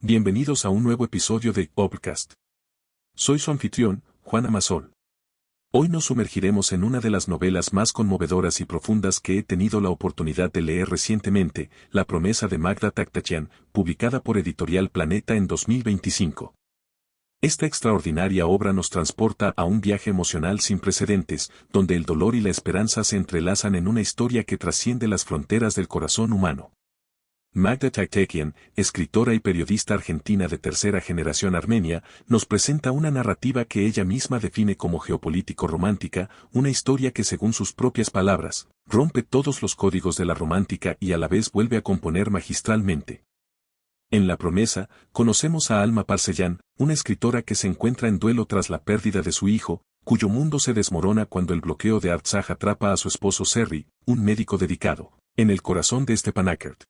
Bienvenidos a un nuevo episodio de Obcast. Soy su anfitrión, Juan Amasol. Hoy nos sumergiremos en una de las novelas más conmovedoras y profundas que he tenido la oportunidad de leer recientemente, La promesa de Magda Taktachian, publicada por Editorial Planeta en 2025. Esta extraordinaria obra nos transporta a un viaje emocional sin precedentes, donde el dolor y la esperanza se entrelazan en una historia que trasciende las fronteras del corazón humano. Magda Taktachian, escritora y periodista argentina de tercera generación armenia, nos presenta una narrativa que ella misma define como geopolítico-romántica, una historia que según sus propias palabras, rompe todos los códigos de la romántica y a la vez vuelve a componer magistralmente. En La promesa, conocemos a Alma Parsellán, una escritora que se encuentra en duelo tras la pérdida de su hijo, cuyo mundo se desmorona cuando el bloqueo de Artsaj atrapa a su esposo Serry, un médico dedicado, en el corazón de Stepanakert.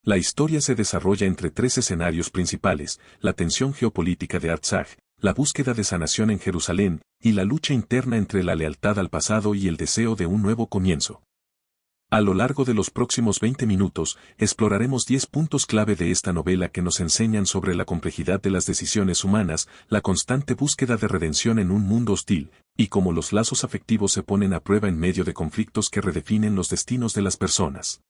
La historia se desarrolla entre tres escenarios principales: la tensión geopolítica de Artsaj, la búsqueda de sanación en Jerusalén, y la lucha interna entre la lealtad al pasado y el deseo de un nuevo comienzo. A lo largo de los próximos 20 minutos, exploraremos 10 puntos clave de esta novela que nos enseñan sobre la complejidad de las decisiones humanas, la constante búsqueda de redención en un mundo hostil, y cómo los lazos afectivos se ponen a prueba en medio de conflictos que redefinen los destinos de las personas.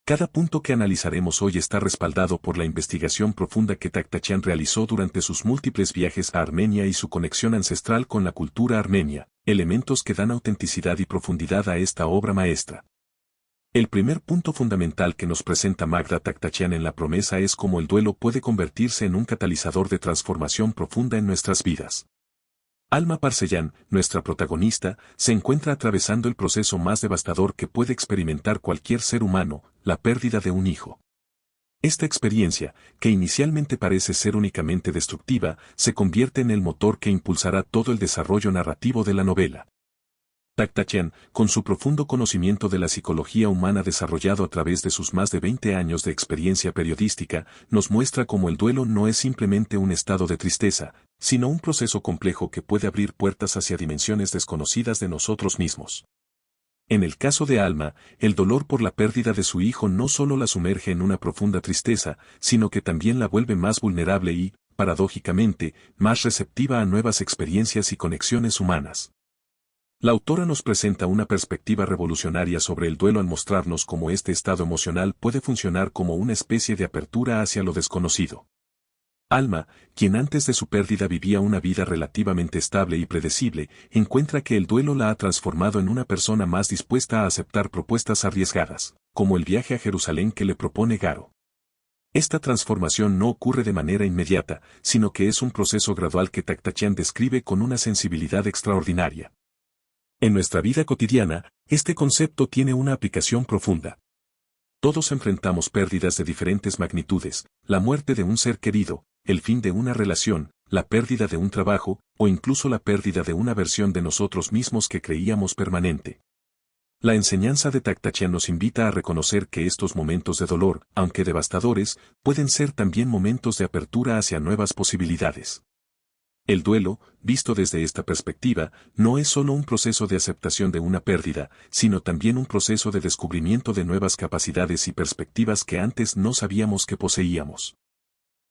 Cada punto que analizaremos hoy está respaldado por la investigación profunda que Taktachian realizó durante sus múltiples viajes a Armenia y su conexión ancestral con la cultura armenia, elementos que dan autenticidad y profundidad a esta obra maestra. El primer punto fundamental que nos presenta Magda Taktachian en La promesa es cómo el duelo puede convertirse en un catalizador de transformación profunda en nuestras vidas. Alma Parsellán, nuestra protagonista, se encuentra atravesando el proceso más devastador que puede experimentar cualquier ser humano, la pérdida de un hijo. Esta experiencia, que inicialmente parece ser únicamente destructiva, se convierte en el motor que impulsará todo el desarrollo narrativo de la novela. Taktachian, con su profundo conocimiento de la psicología humana desarrollado a través de sus más de 20 años de experiencia periodística, nos muestra cómo el duelo no es simplemente un estado de tristeza, sino un proceso complejo que puede abrir puertas hacia dimensiones desconocidas de nosotros mismos. En el caso de Alma, el dolor por la pérdida de su hijo no solo la sumerge en una profunda tristeza, sino que también la vuelve más vulnerable y, paradójicamente, más receptiva a nuevas experiencias y conexiones humanas. La autora nos presenta una perspectiva revolucionaria sobre el duelo al mostrarnos cómo este estado emocional puede funcionar como una especie de apertura hacia lo desconocido. Alma, quien antes de su pérdida vivía una vida relativamente estable y predecible, encuentra que el duelo la ha transformado en una persona más dispuesta a aceptar propuestas arriesgadas, como el viaje a Jerusalén que le propone Garo. Esta transformación no ocurre de manera inmediata, sino que es un proceso gradual que Taktachian describe con una sensibilidad extraordinaria. En nuestra vida cotidiana, este concepto tiene una aplicación profunda. Todos enfrentamos pérdidas de diferentes magnitudes: la muerte de un ser querido, el fin de una relación, la pérdida de un trabajo, o incluso la pérdida de una versión de nosotros mismos que creíamos permanente. La enseñanza de Taktachian nos invita a reconocer que estos momentos de dolor, aunque devastadores, pueden ser también momentos de apertura hacia nuevas posibilidades. El duelo, visto desde esta perspectiva, no es solo un proceso de aceptación de una pérdida, sino también un proceso de descubrimiento de nuevas capacidades y perspectivas que antes no sabíamos que poseíamos.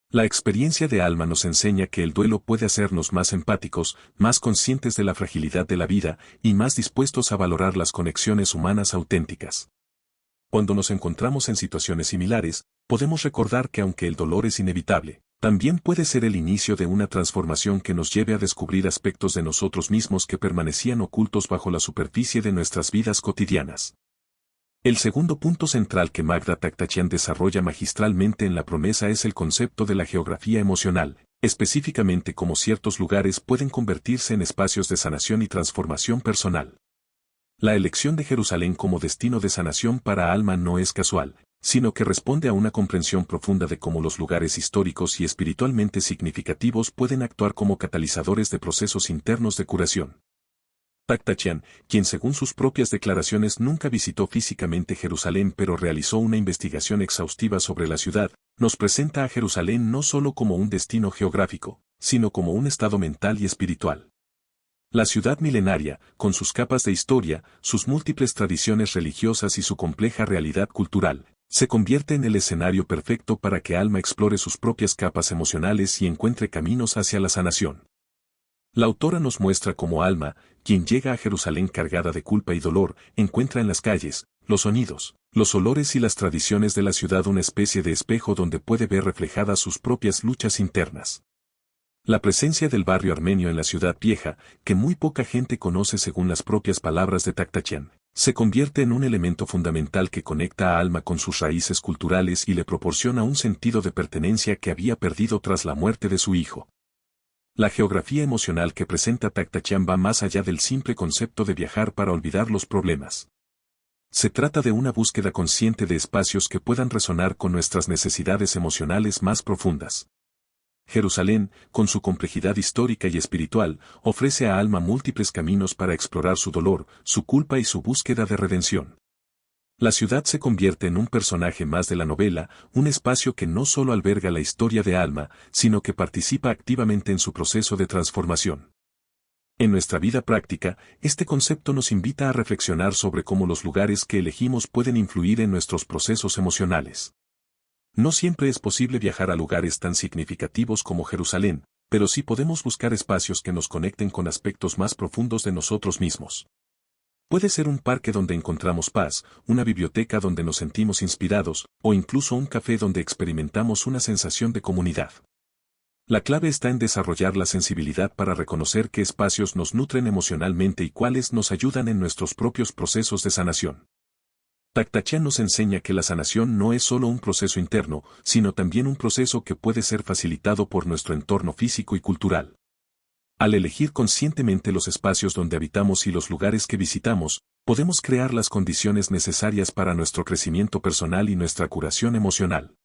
La experiencia de Alma nos enseña que el duelo puede hacernos más empáticos, más conscientes de la fragilidad de la vida y más dispuestos a valorar las conexiones humanas auténticas. Cuando nos encontramos en situaciones similares, podemos recordar que aunque el dolor es inevitable, también puede ser el inicio de una transformación que nos lleve a descubrir aspectos de nosotros mismos que permanecían ocultos bajo la superficie de nuestras vidas cotidianas. El segundo punto central que Magda Taktachian desarrolla magistralmente en La promesa es el concepto de la geografía emocional, específicamente cómo ciertos lugares pueden convertirse en espacios de sanación y transformación personal. La elección de Jerusalén como destino de sanación para Alma no es casual, sino que responde a una comprensión profunda de cómo los lugares históricos y espiritualmente significativos pueden actuar como catalizadores de procesos internos de curación. Taktachian, quien según sus propias declaraciones nunca visitó físicamente Jerusalén pero realizó una investigación exhaustiva sobre la ciudad, nos presenta a Jerusalén no solo como un destino geográfico, sino como un estado mental y espiritual. La ciudad milenaria, con sus capas de historia, sus múltiples tradiciones religiosas y su compleja realidad cultural, Se convierte en el escenario perfecto para que Alma explore sus propias capas emocionales y encuentre caminos hacia la sanación. La autora nos muestra cómo Alma, quien llega a Jerusalén cargada de culpa y dolor, encuentra en las calles, los sonidos, los olores y las tradiciones de la ciudad una especie de espejo donde puede ver reflejadas sus propias luchas internas. La presencia del barrio armenio en la ciudad vieja, que muy poca gente conoce según las propias palabras de Taktachian, se convierte en un elemento fundamental que conecta a Alma con sus raíces culturales y le proporciona un sentido de pertenencia que había perdido tras la muerte de su hijo. La geografía emocional que presenta Taktachian va más allá del simple concepto de viajar para olvidar los problemas. Se trata de una búsqueda consciente de espacios que puedan resonar con nuestras necesidades emocionales más profundas. Jerusalén, con su complejidad histórica y espiritual, ofrece a Alma múltiples caminos para explorar su dolor, su culpa y su búsqueda de redención. La ciudad se convierte en un personaje más de la novela, un espacio que no solo alberga la historia de Alma, sino que participa activamente en su proceso de transformación. En nuestra vida práctica, este concepto nos invita a reflexionar sobre cómo los lugares que elegimos pueden influir en nuestros procesos emocionales. No siempre es posible viajar a lugares tan significativos como Jerusalén, pero sí podemos buscar espacios que nos conecten con aspectos más profundos de nosotros mismos. Puede ser un parque donde encontramos paz, una biblioteca donde nos sentimos inspirados, o incluso un café donde experimentamos una sensación de comunidad. La clave está en desarrollar la sensibilidad para reconocer qué espacios nos nutren emocionalmente y cuáles nos ayudan en nuestros propios procesos de sanación. Taktachian nos enseña que la sanación no es solo un proceso interno, sino también un proceso que puede ser facilitado por nuestro entorno físico y cultural. Al elegir conscientemente los espacios donde habitamos y los lugares que visitamos, podemos crear las condiciones necesarias para nuestro crecimiento personal y nuestra curación emocional.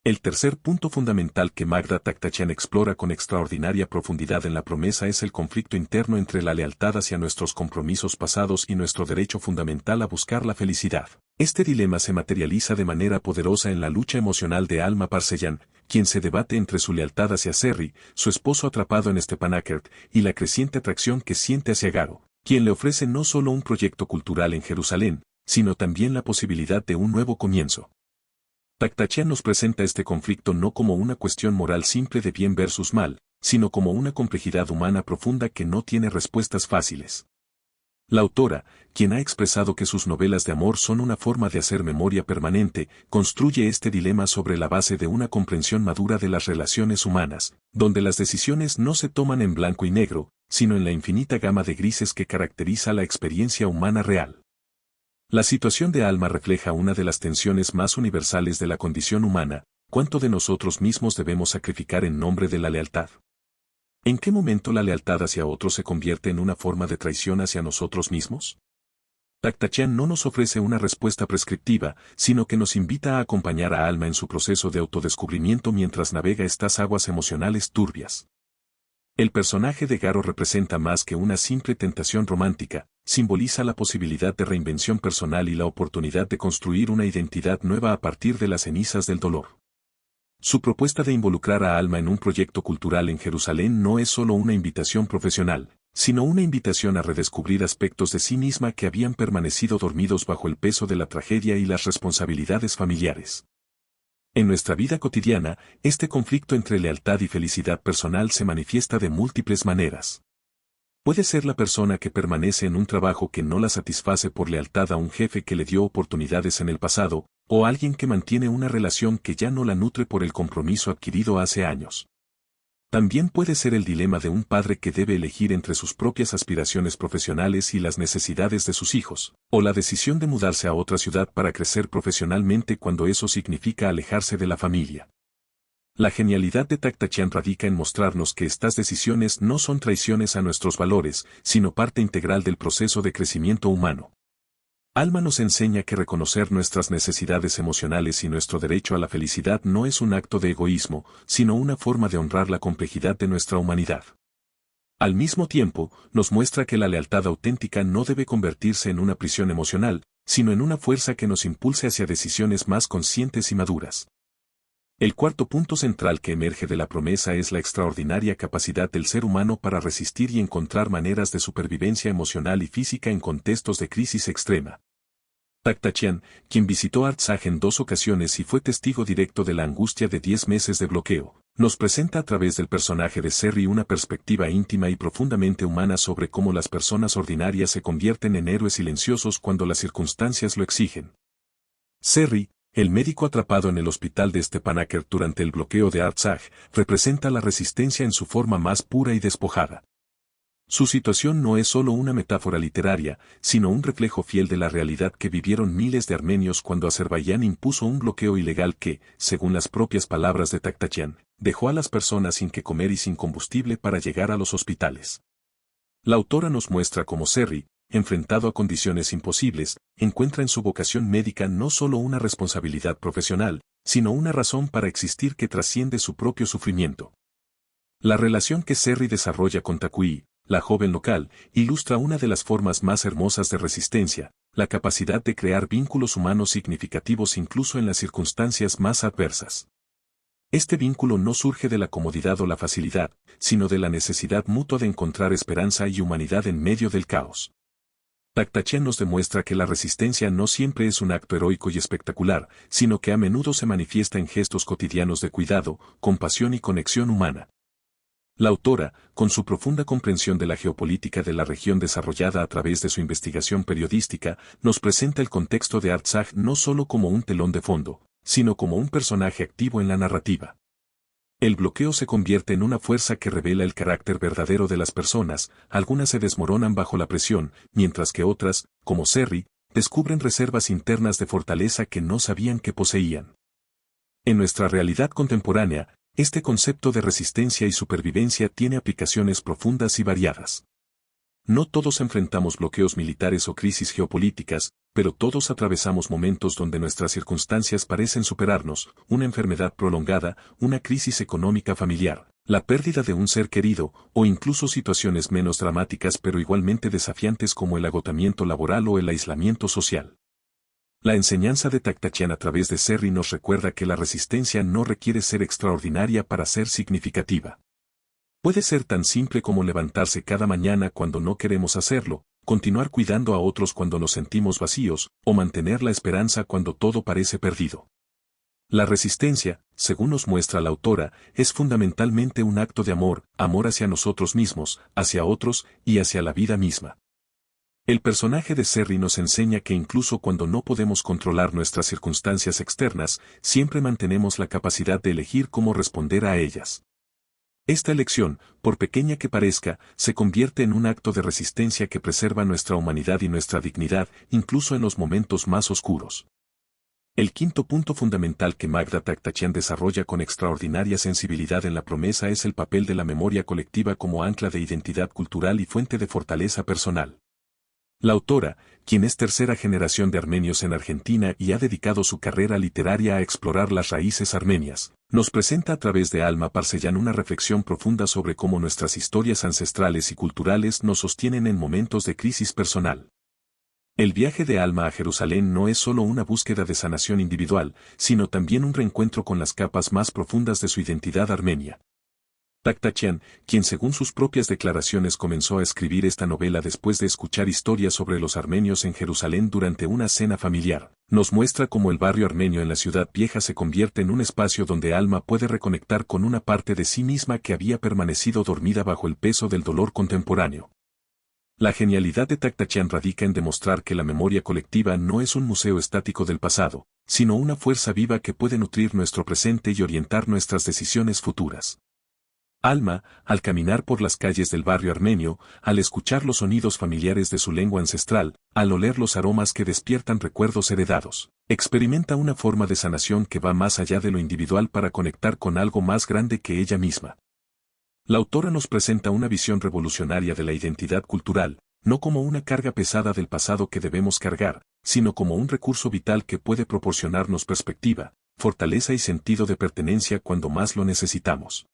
El tercer punto fundamental que Magda Taktachian explora con extraordinaria profundidad en La promesa es el conflicto interno entre la lealtad hacia nuestros compromisos pasados y nuestro derecho fundamental a buscar la felicidad. Este dilema se materializa de manera poderosa en la lucha emocional de Alma Parseyan, quien se debate entre su lealtad hacia Serry, su esposo atrapado en Stepanakert, y la creciente atracción que siente hacia Garo, quien le ofrece no solo un proyecto cultural en Jerusalén, sino también la posibilidad de un nuevo comienzo. Taktachian nos presenta este conflicto no como una cuestión moral simple de bien versus mal, sino como una complejidad humana profunda que no tiene respuestas fáciles. La autora, quien ha expresado que sus novelas de amor son una forma de hacer memoria permanente, construye este dilema sobre la base de una comprensión madura de las relaciones humanas, donde las decisiones no se toman en blanco y negro, sino en la infinita gama de grises que caracteriza la experiencia humana real. La situación de Alma refleja una de las tensiones más universales de la condición humana: ¿cuánto de nosotros mismos debemos sacrificar en nombre de la lealtad? ¿En qué momento la lealtad hacia otros se convierte en una forma de traición hacia nosotros mismos? Taktachian no nos ofrece una respuesta prescriptiva, sino que nos invita a acompañar a Alma en su proceso de autodescubrimiento mientras navega estas aguas emocionales turbias. El personaje de Garo representa más que una simple tentación romántica, simboliza la posibilidad de reinvención personal y la oportunidad de construir una identidad nueva a partir de las cenizas del dolor. Su propuesta de involucrar a Alma en un proyecto cultural en Jerusalén no es solo una invitación profesional, sino una invitación a redescubrir aspectos de sí misma que habían permanecido dormidos bajo el peso de la tragedia y las responsabilidades familiares. En nuestra vida cotidiana, este conflicto entre lealtad y felicidad personal se manifiesta de múltiples maneras. Puede ser la persona que permanece en un trabajo que no la satisface por lealtad a un jefe que le dio oportunidades en el pasado, o alguien que mantiene una relación que ya no la nutre por el compromiso adquirido hace años. También puede ser el dilema de un padre que debe elegir entre sus propias aspiraciones profesionales y las necesidades de sus hijos, o la decisión de mudarse a otra ciudad para crecer profesionalmente cuando eso significa alejarse de la familia. La genialidad de Taktachian radica en mostrarnos que estas decisiones no son traiciones a nuestros valores, sino parte integral del proceso de crecimiento humano. Alma nos enseña que reconocer nuestras necesidades emocionales y nuestro derecho a la felicidad no es un acto de egoísmo, sino una forma de honrar la complejidad de nuestra humanidad. Al mismo tiempo, nos muestra que la lealtad auténtica no debe convertirse en una prisión emocional, sino en una fuerza que nos impulse hacia decisiones más conscientes y maduras. El cuarto punto central que emerge de la promesa es la extraordinaria capacidad del ser humano para resistir y encontrar maneras de supervivencia emocional y física en contextos de crisis extrema. Tactachian, quien visitó Artsaj en 2 ocasiones y fue testigo directo de la angustia de 10 meses de bloqueo, nos presenta a través del personaje de Serry una perspectiva íntima y profundamente humana sobre cómo las personas ordinarias se convierten en héroes silenciosos cuando las circunstancias lo exigen. Serry, el médico atrapado en el hospital de Stepanakert durante el bloqueo de Artsaj, representa la resistencia en su forma más pura y despojada. Su situación no es solo una metáfora literaria, sino un reflejo fiel de la realidad que vivieron miles de armenios cuando Azerbaiyán impuso un bloqueo ilegal que, según las propias palabras de Tactachian, dejó a las personas sin que comer y sin combustible para llegar a los hospitales. La autora nos muestra cómo Serry, enfrentado a condiciones imposibles, encuentra en su vocación médica no solo una responsabilidad profesional, sino una razón para existir que trasciende su propio sufrimiento. La relación que Serry desarrolla con Takui, la joven local, ilustra una de las formas más hermosas de resistencia, la capacidad de crear vínculos humanos significativos incluso en las circunstancias más adversas. Este vínculo no surge de la comodidad o la facilidad, sino de la necesidad mutua de encontrar esperanza y humanidad en medio del caos. Tactachian nos demuestra que la resistencia no siempre es un acto heroico y espectacular, sino que a menudo se manifiesta en gestos cotidianos de cuidado, compasión y conexión humana. La autora, con su profunda comprensión de la geopolítica de la región desarrollada a través de su investigación periodística, nos presenta el contexto de Artsaj no solo como un telón de fondo, sino como un personaje activo en la narrativa. El bloqueo se convierte en una fuerza que revela el carácter verdadero de las personas, algunas se desmoronan bajo la presión, mientras que otras, como Serry, descubren reservas internas de fortaleza que no sabían que poseían. En nuestra realidad contemporánea, este concepto de resistencia y supervivencia tiene aplicaciones profundas y variadas. No todos enfrentamos bloqueos militares o crisis geopolíticas, pero todos atravesamos momentos donde nuestras circunstancias parecen superarnos, una enfermedad prolongada, una crisis económica familiar, la pérdida de un ser querido, o incluso situaciones menos dramáticas pero igualmente desafiantes como el agotamiento laboral o el aislamiento social. La enseñanza de Tactachian a través de Serry nos recuerda que la resistencia no requiere ser extraordinaria para ser significativa. Puede ser tan simple como levantarse cada mañana cuando no queremos hacerlo, continuar cuidando a otros cuando nos sentimos vacíos, o mantener la esperanza cuando todo parece perdido. La resistencia, según nos muestra la autora, es fundamentalmente un acto de amor, amor hacia nosotros mismos, hacia otros y hacia la vida misma. El personaje de Serry nos enseña que incluso cuando no podemos controlar nuestras circunstancias externas, siempre mantenemos la capacidad de elegir cómo responder a ellas. Esta elección, por pequeña que parezca, se convierte en un acto de resistencia que preserva nuestra humanidad y nuestra dignidad, incluso en los momentos más oscuros. El quinto punto fundamental que Magda Tactachian desarrolla con extraordinaria sensibilidad en la promesa es el papel de la memoria colectiva como ancla de identidad cultural y fuente de fortaleza personal. La autora, quien es tercera generación de armenios en Argentina y ha dedicado su carrera literaria a explorar las raíces armenias, nos presenta a través de Alma Parseyan una reflexión profunda sobre cómo nuestras historias ancestrales y culturales nos sostienen en momentos de crisis personal. El viaje de Alma a Jerusalén no es solo una búsqueda de sanación individual, sino también un reencuentro con las capas más profundas de su identidad armenia. Tactachian, quien según sus propias declaraciones comenzó a escribir esta novela después de escuchar historias sobre los armenios en Jerusalén durante una cena familiar, nos muestra cómo el barrio armenio en la ciudad vieja se convierte en un espacio donde Alma puede reconectar con una parte de sí misma que había permanecido dormida bajo el peso del dolor contemporáneo. La genialidad de Tactachian radica en demostrar que la memoria colectiva no es un museo estático del pasado, sino una fuerza viva que puede nutrir nuestro presente y orientar nuestras decisiones futuras. Alma, al caminar por las calles del barrio armenio, al escuchar los sonidos familiares de su lengua ancestral, al oler los aromas que despiertan recuerdos heredados, experimenta una forma de sanación que va más allá de lo individual para conectar con algo más grande que ella misma. La autora nos presenta una visión revolucionaria de la identidad cultural, no como una carga pesada del pasado que debemos cargar, sino como un recurso vital que puede proporcionarnos perspectiva, fortaleza y sentido de pertenencia cuando más lo necesitamos.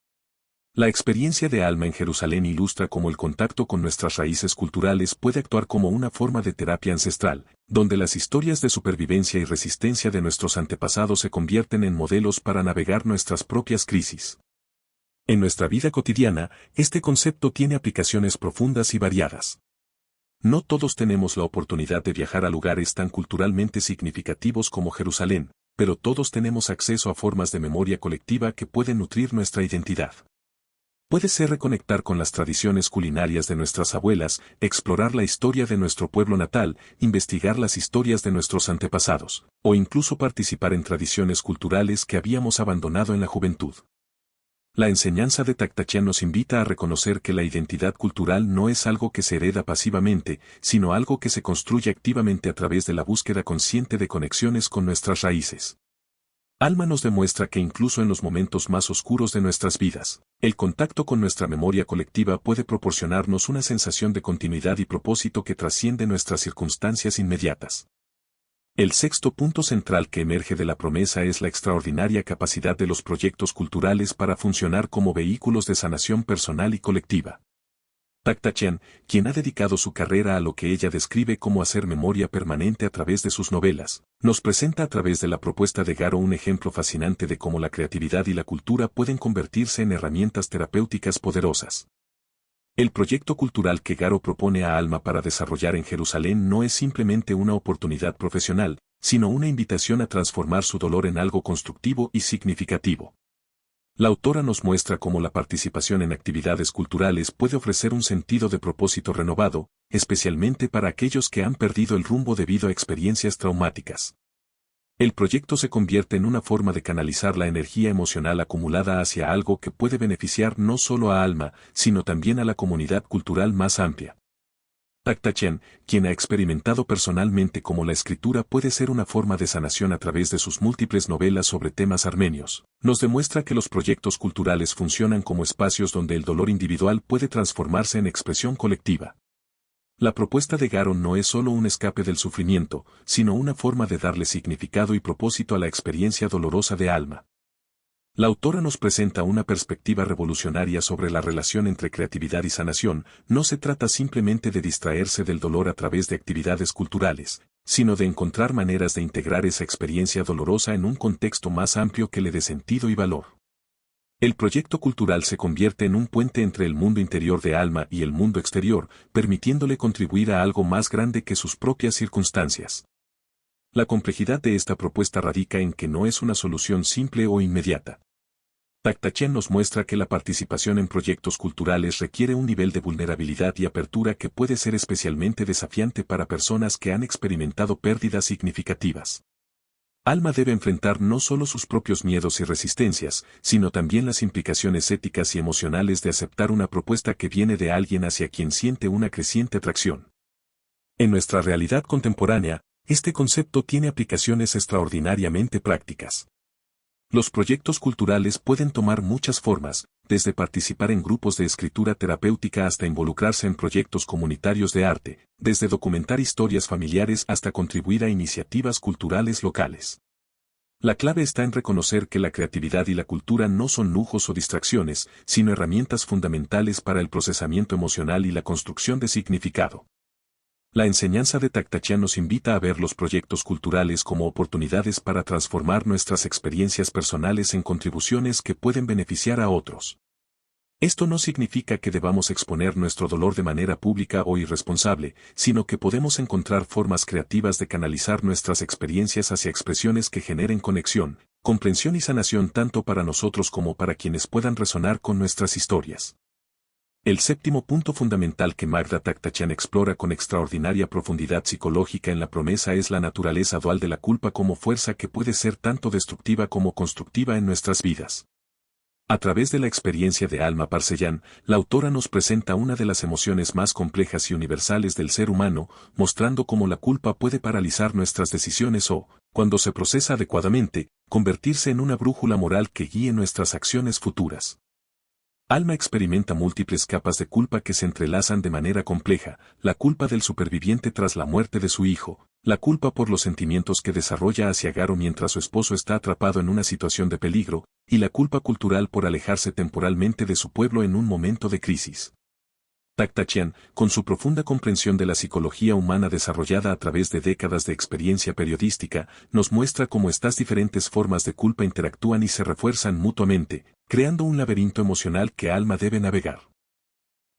La experiencia de Alma en Jerusalén ilustra cómo el contacto con nuestras raíces culturales puede actuar como una forma de terapia ancestral, donde las historias de supervivencia y resistencia de nuestros antepasados se convierten en modelos para navegar nuestras propias crisis. En nuestra vida cotidiana, este concepto tiene aplicaciones profundas y variadas. No todos tenemos la oportunidad de viajar a lugares tan culturalmente significativos como Jerusalén, pero todos tenemos acceso a formas de memoria colectiva que pueden nutrir nuestra identidad. Puede ser reconectar con las tradiciones culinarias de nuestras abuelas, explorar la historia de nuestro pueblo natal, investigar las historias de nuestros antepasados, o incluso participar en tradiciones culturales que habíamos abandonado en la juventud. La enseñanza de Taktachan nos invita a reconocer que la identidad cultural no es algo que se hereda pasivamente, sino algo que se construye activamente a través de la búsqueda consciente de conexiones con nuestras raíces. Alma nos demuestra que incluso en los momentos más oscuros de nuestras vidas, el contacto con nuestra memoria colectiva puede proporcionarnos una sensación de continuidad y propósito que trasciende nuestras circunstancias inmediatas. El sexto punto central que emerge de la promesa es la extraordinaria capacidad de los proyectos culturales para funcionar como vehículos de sanación personal y colectiva. Taktachan, quien ha dedicado su carrera a lo que ella describe como hacer memoria permanente a través de sus novelas, nos presenta a través de la propuesta de Garo un ejemplo fascinante de cómo la creatividad y la cultura pueden convertirse en herramientas terapéuticas poderosas. El proyecto cultural que Garo propone a Alma para desarrollar en Jerusalén no es simplemente una oportunidad profesional, sino una invitación a transformar su dolor en algo constructivo y significativo. La autora nos muestra cómo la participación en actividades culturales puede ofrecer un sentido de propósito renovado, especialmente para aquellos que han perdido el rumbo debido a experiencias traumáticas. El proyecto se convierte en una forma de canalizar la energía emocional acumulada hacia algo que puede beneficiar no solo a Alma, sino también a la comunidad cultural más amplia. Taktachan, quien ha experimentado personalmente cómo la escritura puede ser una forma de sanación a través de sus múltiples novelas sobre temas armenios, nos demuestra que los proyectos culturales funcionan como espacios donde el dolor individual puede transformarse en expresión colectiva. La propuesta de Garo no es solo un escape del sufrimiento, sino una forma de darle significado y propósito a la experiencia dolorosa de Alma. La autora nos presenta una perspectiva revolucionaria sobre la relación entre creatividad y sanación. No se trata simplemente de distraerse del dolor a través de actividades culturales, sino de encontrar maneras de integrar esa experiencia dolorosa en un contexto más amplio que le dé sentido y valor. El proyecto cultural se convierte en un puente entre el mundo interior de Alma y el mundo exterior, permitiéndole contribuir a algo más grande que sus propias circunstancias. La complejidad de esta propuesta radica en que no es una solución simple o inmediata. Taktachan nos muestra que la participación en proyectos culturales requiere un nivel de vulnerabilidad y apertura que puede ser especialmente desafiante para personas que han experimentado pérdidas significativas. Alma debe enfrentar no solo sus propios miedos y resistencias, sino también las implicaciones éticas y emocionales de aceptar una propuesta que viene de alguien hacia quien siente una creciente atracción. En nuestra realidad contemporánea, este concepto tiene aplicaciones extraordinariamente prácticas. Los proyectos culturales pueden tomar muchas formas, desde participar en grupos de escritura terapéutica hasta involucrarse en proyectos comunitarios de arte, desde documentar historias familiares hasta contribuir a iniciativas culturales locales. La clave está en reconocer que la creatividad y la cultura no son lujos o distracciones, sino herramientas fundamentales para el procesamiento emocional y la construcción de significado. La enseñanza de Taktachan nos invita a ver los proyectos culturales como oportunidades para transformar nuestras experiencias personales en contribuciones que pueden beneficiar a otros. Esto no significa que debamos exponer nuestro dolor de manera pública o irresponsable, sino que podemos encontrar formas creativas de canalizar nuestras experiencias hacia expresiones que generen conexión, comprensión y sanación tanto para nosotros como para quienes puedan resonar con nuestras historias. El séptimo punto fundamental que Magda Taktachan explora con extraordinaria profundidad psicológica en la promesa es la naturaleza dual de la culpa como fuerza que puede ser tanto destructiva como constructiva en nuestras vidas. A través de la experiencia de Alma Parseyan, la autora nos presenta una de las emociones más complejas y universales del ser humano, mostrando cómo la culpa puede paralizar nuestras decisiones o, cuando se procesa adecuadamente, convertirse en una brújula moral que guíe nuestras acciones futuras. Alma experimenta múltiples capas de culpa que se entrelazan de manera compleja, la culpa del superviviente tras la muerte de su hijo, la culpa por los sentimientos que desarrolla hacia Garo mientras su esposo está atrapado en una situación de peligro, y la culpa cultural por alejarse temporalmente de su pueblo en un momento de crisis. Taktachan, con su profunda comprensión de la psicología humana desarrollada a través de décadas de experiencia periodística, nos muestra cómo estas diferentes formas de culpa interactúan y se refuerzan mutuamente, creando un laberinto emocional que Alma debe navegar.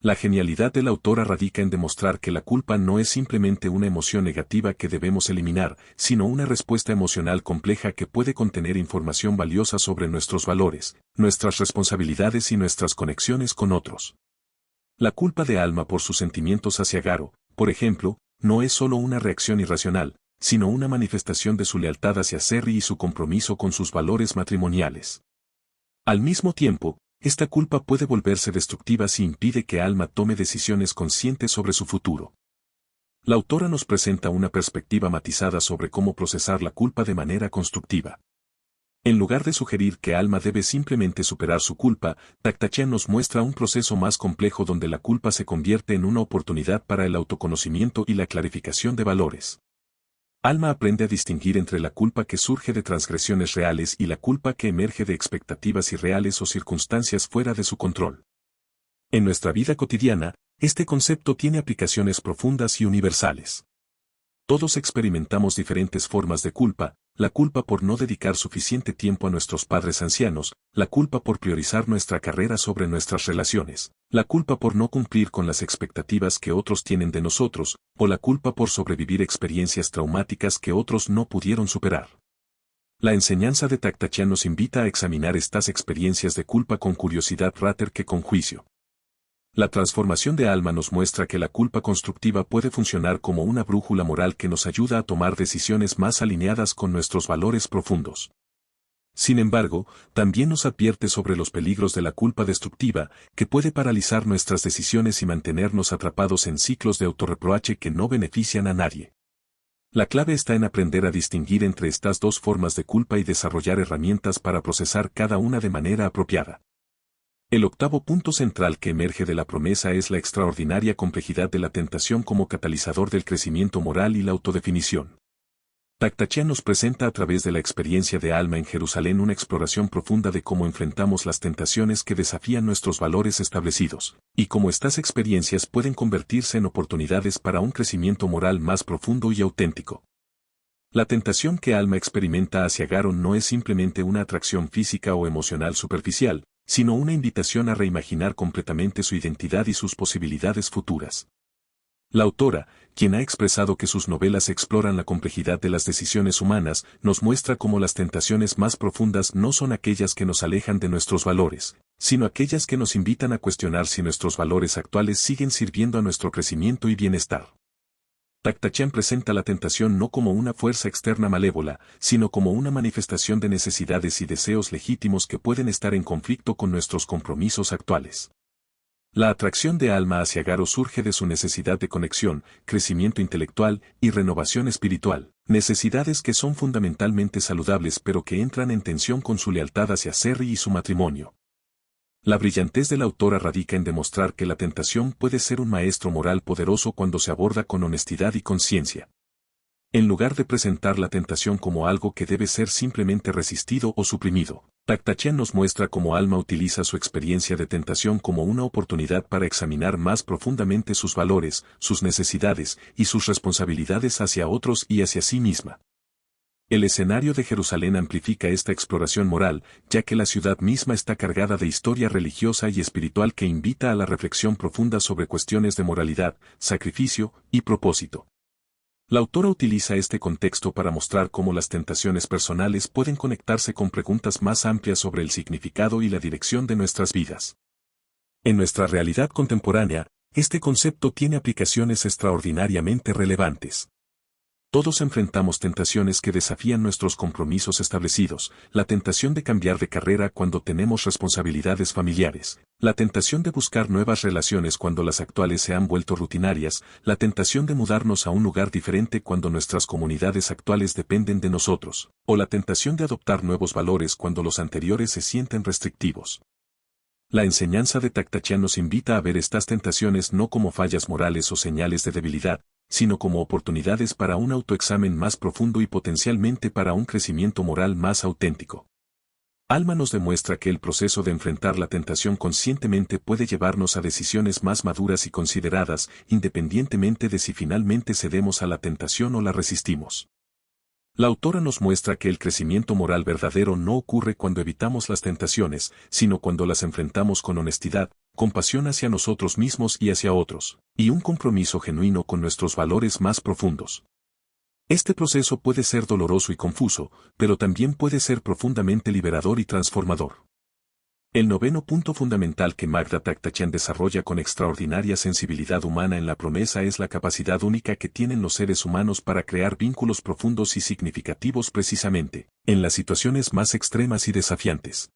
La genialidad de la autora radica en demostrar que la culpa no es simplemente una emoción negativa que debemos eliminar, sino una respuesta emocional compleja que puede contener información valiosa sobre nuestros valores, nuestras responsabilidades y nuestras conexiones con otros. La culpa de Alma por sus sentimientos hacia Garo, por ejemplo, no es solo una reacción irracional, sino una manifestación de su lealtad hacia Serry y su compromiso con sus valores matrimoniales. Al mismo tiempo, esta culpa puede volverse destructiva si impide que Alma tome decisiones conscientes sobre su futuro. La autora nos presenta una perspectiva matizada sobre cómo procesar la culpa de manera constructiva. En lugar de sugerir que Alma debe simplemente superar su culpa, Taktachan nos muestra un proceso más complejo donde la culpa se convierte en una oportunidad para el autoconocimiento y la clarificación de valores. Alma aprende a distinguir entre la culpa que surge de transgresiones reales y la culpa que emerge de expectativas irreales o circunstancias fuera de su control. En nuestra vida cotidiana, este concepto tiene aplicaciones profundas y universales. Todos experimentamos diferentes formas de culpa: la culpa por no dedicar suficiente tiempo a nuestros padres ancianos, la culpa por priorizar nuestra carrera sobre nuestras relaciones, la culpa por no cumplir con las expectativas que otros tienen de nosotros, o la culpa por sobrevivir experiencias traumáticas que otros no pudieron superar. La enseñanza de Taktachan nos invita a examinar estas experiencias de culpa con curiosidad rather que con juicio. La transformación de Alma nos muestra que la culpa constructiva puede funcionar como una brújula moral que nos ayuda a tomar decisiones más alineadas con nuestros valores profundos. Sin embargo, también nos advierte sobre los peligros de la culpa destructiva, que puede paralizar nuestras decisiones y mantenernos atrapados en ciclos de autorreproche que no benefician a nadie. La clave está en aprender a distinguir entre estas dos formas de culpa y desarrollar herramientas para procesar cada una de manera apropiada. El octavo punto central que emerge de la promesa es la extraordinaria complejidad de la tentación como catalizador del crecimiento moral y la autodefinición. Taktachan nos presenta a través de la experiencia de Alma en Jerusalén una exploración profunda de cómo enfrentamos las tentaciones que desafían nuestros valores establecidos, y cómo estas experiencias pueden convertirse en oportunidades para un crecimiento moral más profundo y auténtico. La tentación que Alma experimenta hacia Garo no es simplemente una atracción física o emocional superficial, sino una invitación a reimaginar completamente su identidad y sus posibilidades futuras. La autora, quien ha expresado que sus novelas exploran la complejidad de las decisiones humanas, nos muestra cómo las tentaciones más profundas no son aquellas que nos alejan de nuestros valores, sino aquellas que nos invitan a cuestionar si nuestros valores actuales siguen sirviendo a nuestro crecimiento y bienestar. Taktachan presenta la tentación no como una fuerza externa malévola, sino como una manifestación de necesidades y deseos legítimos que pueden estar en conflicto con nuestros compromisos actuales. La atracción de Alma hacia Garo surge de su necesidad de conexión, crecimiento intelectual y renovación espiritual, necesidades que son fundamentalmente saludables pero que entran en tensión con su lealtad hacia Serry y su matrimonio. La brillantez de la autora radica en demostrar que la tentación puede ser un maestro moral poderoso cuando se aborda con honestidad y conciencia. En lugar de presentar la tentación como algo que debe ser simplemente resistido o suprimido, Taktachan nos muestra cómo Alma utiliza su experiencia de tentación como una oportunidad para examinar más profundamente sus valores, sus necesidades y sus responsabilidades hacia otros y hacia sí misma. El escenario de Jerusalén amplifica esta exploración moral, ya que la ciudad misma está cargada de historia religiosa y espiritual que invita a la reflexión profunda sobre cuestiones de moralidad, sacrificio y propósito. La autora utiliza este contexto para mostrar cómo las tentaciones personales pueden conectarse con preguntas más amplias sobre el significado y la dirección de nuestras vidas. En nuestra realidad contemporánea, este concepto tiene aplicaciones extraordinariamente relevantes. Todos enfrentamos tentaciones que desafían nuestros compromisos establecidos, la tentación de cambiar de carrera cuando tenemos responsabilidades familiares, la tentación de buscar nuevas relaciones cuando las actuales se han vuelto rutinarias, la tentación de mudarnos a un lugar diferente cuando nuestras comunidades actuales dependen de nosotros, o la tentación de adoptar nuevos valores cuando los anteriores se sienten restrictivos. La enseñanza de Taktachan nos invita a ver estas tentaciones no como fallas morales o señales de debilidad, sino como oportunidades para un autoexamen más profundo y potencialmente para un crecimiento moral más auténtico. Alma nos demuestra que el proceso de enfrentar la tentación conscientemente puede llevarnos a decisiones más maduras y consideradas, independientemente de si finalmente cedemos a la tentación o la resistimos. La autora nos muestra que el crecimiento moral verdadero no ocurre cuando evitamos las tentaciones, sino cuando las enfrentamos con honestidad, compasión hacia nosotros mismos y hacia otros, y un compromiso genuino con nuestros valores más profundos. Este proceso puede ser doloroso y confuso, pero también puede ser profundamente liberador y transformador. El noveno punto fundamental que Magda Taktachan desarrolla con extraordinaria sensibilidad humana en La promesa es la capacidad única que tienen los seres humanos para crear vínculos profundos y significativos precisamente en las situaciones más extremas y desafiantes.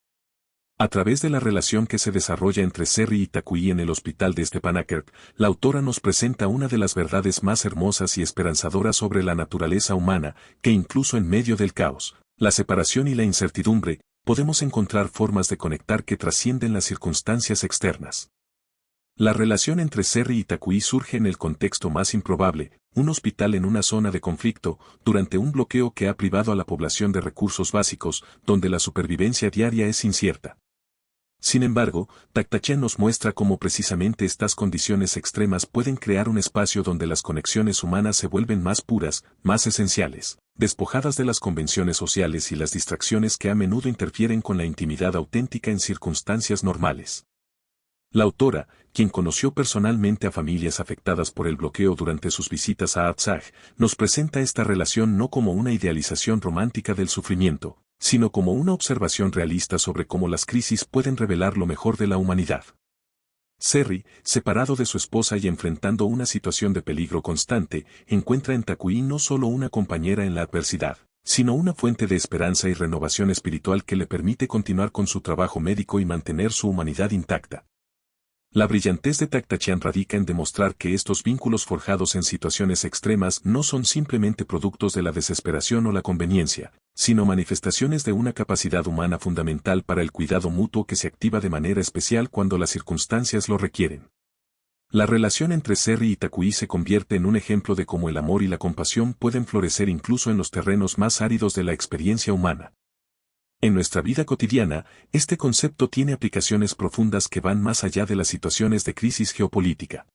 A través de la relación que se desarrolla entre Serry y Takuyi en el hospital de Stepanakert, la autora nos presenta una de las verdades más hermosas y esperanzadoras sobre la naturaleza humana, que incluso en medio del caos, la separación y la incertidumbre, podemos encontrar formas de conectar que trascienden las circunstancias externas. La relación entre Serry y Takuyi surge en el contexto más improbable, un hospital en una zona de conflicto, durante un bloqueo que ha privado a la población de recursos básicos, donde la supervivencia diaria es incierta. Sin embargo, Taktachan nos muestra cómo precisamente estas condiciones extremas pueden crear un espacio donde las conexiones humanas se vuelven más puras, más esenciales, despojadas de las convenciones sociales y las distracciones que a menudo interfieren con la intimidad auténtica en circunstancias normales. La autora, quien conoció personalmente a familias afectadas por el bloqueo durante sus visitas a Artsakh, nos presenta esta relación no como una idealización romántica del sufrimiento, sino como una observación realista sobre cómo las crisis pueden revelar lo mejor de la humanidad. Serry, separado de su esposa y enfrentando una situación de peligro constante, encuentra en Takuyi no solo una compañera en la adversidad, sino una fuente de esperanza y renovación espiritual que le permite continuar con su trabajo médico y mantener su humanidad intacta. La brillantez de Taktachan radica en demostrar que estos vínculos forjados en situaciones extremas no son simplemente productos de la desesperación o la conveniencia, sino manifestaciones de una capacidad humana fundamental para el cuidado mutuo que se activa de manera especial cuando las circunstancias lo requieren. La relación entre Serry y Takuyi se convierte en un ejemplo de cómo el amor y la compasión pueden florecer incluso en los terrenos más áridos de la experiencia humana. En nuestra vida cotidiana, este concepto tiene aplicaciones profundas que van más allá de las situaciones de crisis geopolítica.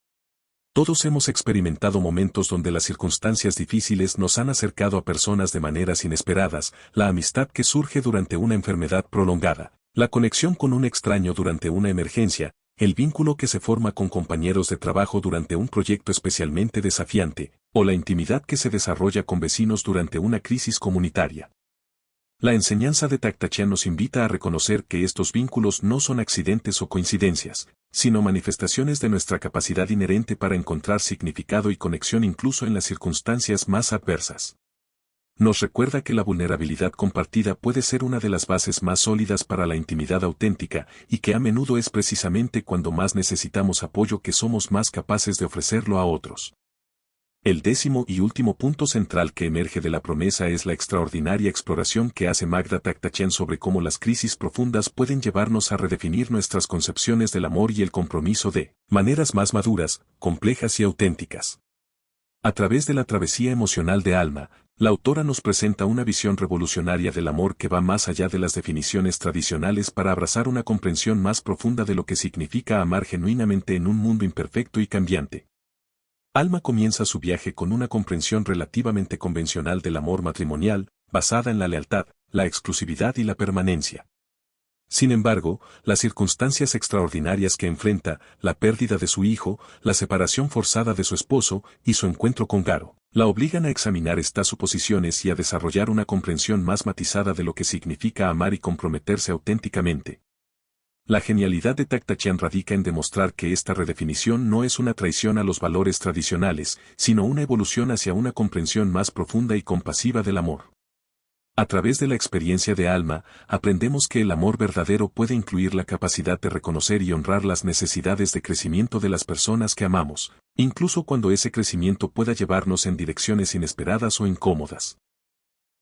Todos hemos experimentado momentos donde las circunstancias difíciles nos han acercado a personas de maneras inesperadas, la amistad que surge durante una enfermedad prolongada, la conexión con un extraño durante una emergencia, el vínculo que se forma con compañeros de trabajo durante un proyecto especialmente desafiante, o la intimidad que se desarrolla con vecinos durante una crisis comunitaria. La enseñanza de Taktachan nos invita a reconocer que estos vínculos no son accidentes o coincidencias, sino manifestaciones de nuestra capacidad inherente para encontrar significado y conexión incluso en las circunstancias más adversas. Nos recuerda que la vulnerabilidad compartida puede ser una de las bases más sólidas para la intimidad auténtica y que a menudo es precisamente cuando más necesitamos apoyo que somos más capaces de ofrecerlo a otros. El décimo y último punto central que emerge de la promesa es la extraordinaria exploración que hace Magda Taktachan sobre cómo las crisis profundas pueden llevarnos a redefinir nuestras concepciones del amor y el compromiso de maneras más maduras, complejas y auténticas. A través de la travesía emocional de Alma, la autora nos presenta una visión revolucionaria del amor que va más allá de las definiciones tradicionales para abrazar una comprensión más profunda de lo que significa amar genuinamente en un mundo imperfecto y cambiante. Alma comienza su viaje con una comprensión relativamente convencional del amor matrimonial, basada en la lealtad, la exclusividad y la permanencia. Sin embargo, las circunstancias extraordinarias que enfrenta, la pérdida de su hijo, la separación forzada de su esposo y su encuentro con Garo, la obligan a examinar estas suposiciones y a desarrollar una comprensión más matizada de lo que significa amar y comprometerse auténticamente. La genialidad de Taktachan radica en demostrar que esta redefinición no es una traición a los valores tradicionales, sino una evolución hacia una comprensión más profunda y compasiva del amor. A través de la experiencia de Alma, aprendemos que el amor verdadero puede incluir la capacidad de reconocer y honrar las necesidades de crecimiento de las personas que amamos, incluso cuando ese crecimiento pueda llevarnos en direcciones inesperadas o incómodas.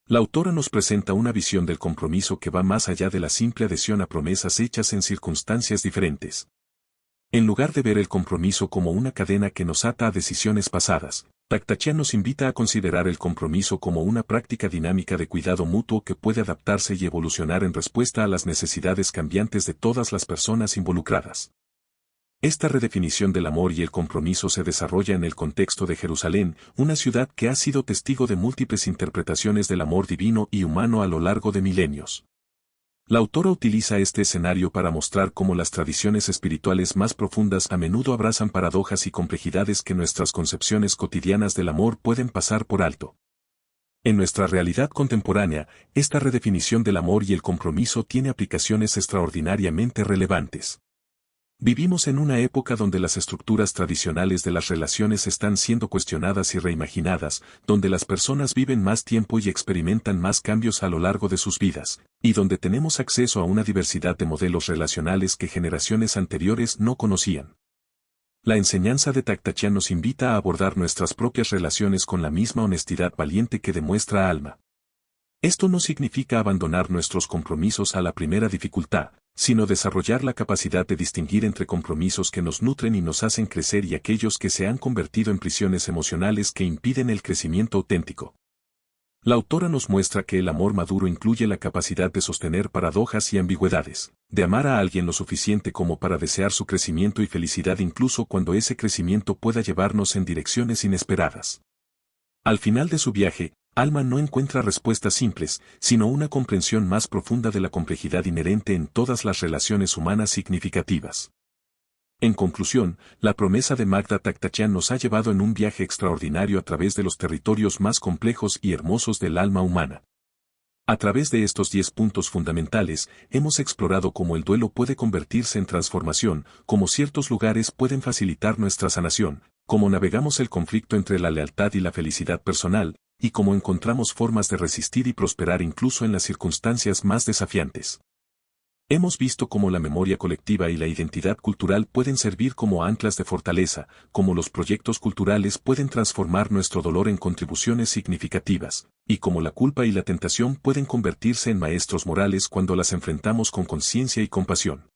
La autora nos presenta una visión del compromiso que va más allá de la simple adhesión a promesas hechas en circunstancias diferentes. En lugar de ver el compromiso como una cadena que nos ata a decisiones pasadas, Taktachan nos invita a considerar el compromiso como una práctica dinámica de cuidado mutuo que puede adaptarse y evolucionar en respuesta a las necesidades cambiantes de todas las personas involucradas. Esta redefinición del amor y el compromiso se desarrolla en el contexto de Jerusalén, una ciudad que ha sido testigo de múltiples interpretaciones del amor divino y humano a lo largo de milenios. La autora utiliza este escenario para mostrar cómo las tradiciones espirituales más profundas a menudo abrazan paradojas y complejidades que nuestras concepciones cotidianas del amor pueden pasar por alto. En nuestra realidad contemporánea, esta redefinición del amor y el compromiso tiene aplicaciones extraordinariamente relevantes. Vivimos en una época donde las estructuras tradicionales de las relaciones están siendo cuestionadas y reimaginadas, donde las personas viven más tiempo y experimentan más cambios a lo largo de sus vidas, y donde tenemos acceso a una diversidad de modelos relacionales que generaciones anteriores no conocían. La enseñanza de Taktachan nos invita a abordar nuestras propias relaciones con la misma honestidad valiente que demuestra Alma. Esto no significa abandonar nuestros compromisos a la primera dificultad, sino desarrollar la capacidad de distinguir entre compromisos que nos nutren y nos hacen crecer y aquellos que se han convertido en prisiones emocionales que impiden el crecimiento auténtico. La autora nos muestra que el amor maduro incluye la capacidad de sostener paradojas y ambigüedades, de amar a alguien lo suficiente como para desear su crecimiento y felicidad incluso cuando ese crecimiento pueda llevarnos en direcciones inesperadas. Al final de su viaje, Alma no encuentra respuestas simples, sino una comprensión más profunda de la complejidad inherente en todas las relaciones humanas significativas. En conclusión, la promesa de Magda Taktachan nos ha llevado en un viaje extraordinario a través de los territorios más complejos y hermosos del alma humana. A través de estos 10 puntos fundamentales, hemos explorado cómo el duelo puede convertirse en transformación, cómo ciertos lugares pueden facilitar nuestra sanación, cómo navegamos el conflicto entre la lealtad y la felicidad personal, y cómo encontramos formas de resistir y prosperar incluso en las circunstancias más desafiantes. Hemos visto cómo la memoria colectiva y la identidad cultural pueden servir como anclas de fortaleza, cómo los proyectos culturales pueden transformar nuestro dolor en contribuciones significativas, y cómo la culpa y la tentación pueden convertirse en maestros morales cuando las enfrentamos con conciencia y compasión.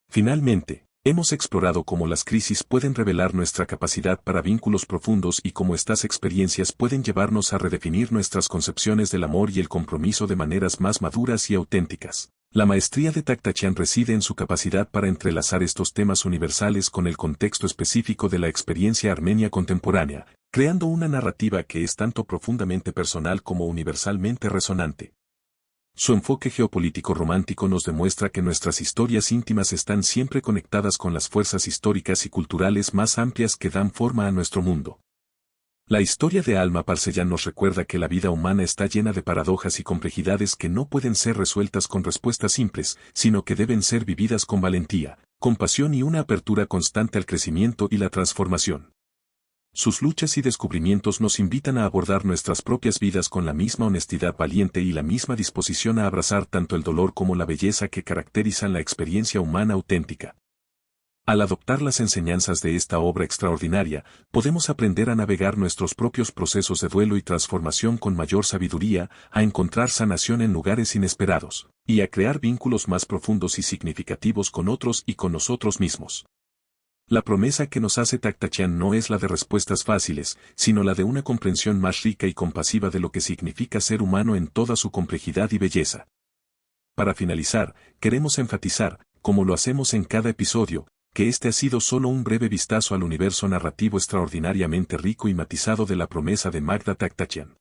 Finalmente, hemos explorado cómo las crisis pueden revelar nuestra capacidad para vínculos profundos y cómo estas experiencias pueden llevarnos a redefinir nuestras concepciones del amor y el compromiso de maneras más maduras y auténticas. La maestría de Taktachan reside en su capacidad para entrelazar estos temas universales con el contexto específico de la experiencia armenia contemporánea, creando una narrativa que es tanto profundamente personal como universalmente resonante. Su enfoque geopolítico romántico nos demuestra que nuestras historias íntimas están siempre conectadas con las fuerzas históricas y culturales más amplias que dan forma a nuestro mundo. La historia de Alma Parseyan nos recuerda que la vida humana está llena de paradojas y complejidades que no pueden ser resueltas con respuestas simples, sino que deben ser vividas con valentía, compasión y una apertura constante al crecimiento y la transformación. Sus luchas y descubrimientos nos invitan a abordar nuestras propias vidas con la misma honestidad valiente y la misma disposición a abrazar tanto el dolor como la belleza que caracterizan la experiencia humana auténtica. Al adoptar las enseñanzas de esta obra extraordinaria, podemos aprender a navegar nuestros propios procesos de duelo y transformación con mayor sabiduría, a encontrar sanación en lugares inesperados, y a crear vínculos más profundos y significativos con otros y con nosotros mismos. La promesa que nos hace Taktachan no es la de respuestas fáciles, sino la de una comprensión más rica y compasiva de lo que significa ser humano en toda su complejidad y belleza. Para finalizar, queremos enfatizar, como lo hacemos en cada episodio, que este ha sido solo un breve vistazo al universo narrativo extraordinariamente rico y matizado de la promesa de Magda Taktachan.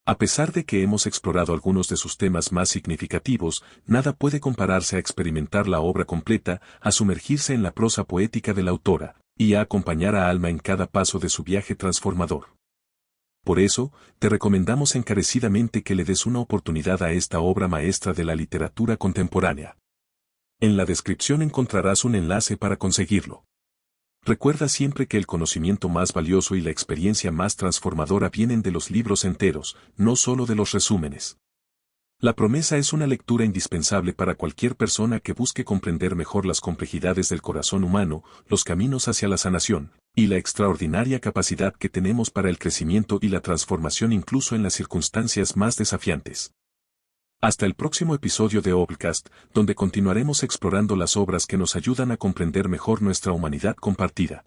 A pesar de que hemos explorado algunos de sus temas más significativos, nada puede compararse a experimentar la obra completa, a sumergirse en la prosa poética de la autora, y a acompañar a Alma en cada paso de su viaje transformador. Por eso, te recomendamos encarecidamente que le des una oportunidad a esta obra maestra de la literatura contemporánea. En la descripción encontrarás un enlace para conseguirlo. Recuerda siempre que el conocimiento más valioso y la experiencia más transformadora vienen de los libros enteros, no solo de los resúmenes. La promesa es una lectura indispensable para cualquier persona que busque comprender mejor las complejidades del corazón humano, los caminos hacia la sanación, y la extraordinaria capacidad que tenemos para el crecimiento y la transformación incluso en las circunstancias más desafiantes. Hasta el próximo episodio de Obcast, donde continuaremos explorando las obras que nos ayudan a comprender mejor nuestra humanidad compartida.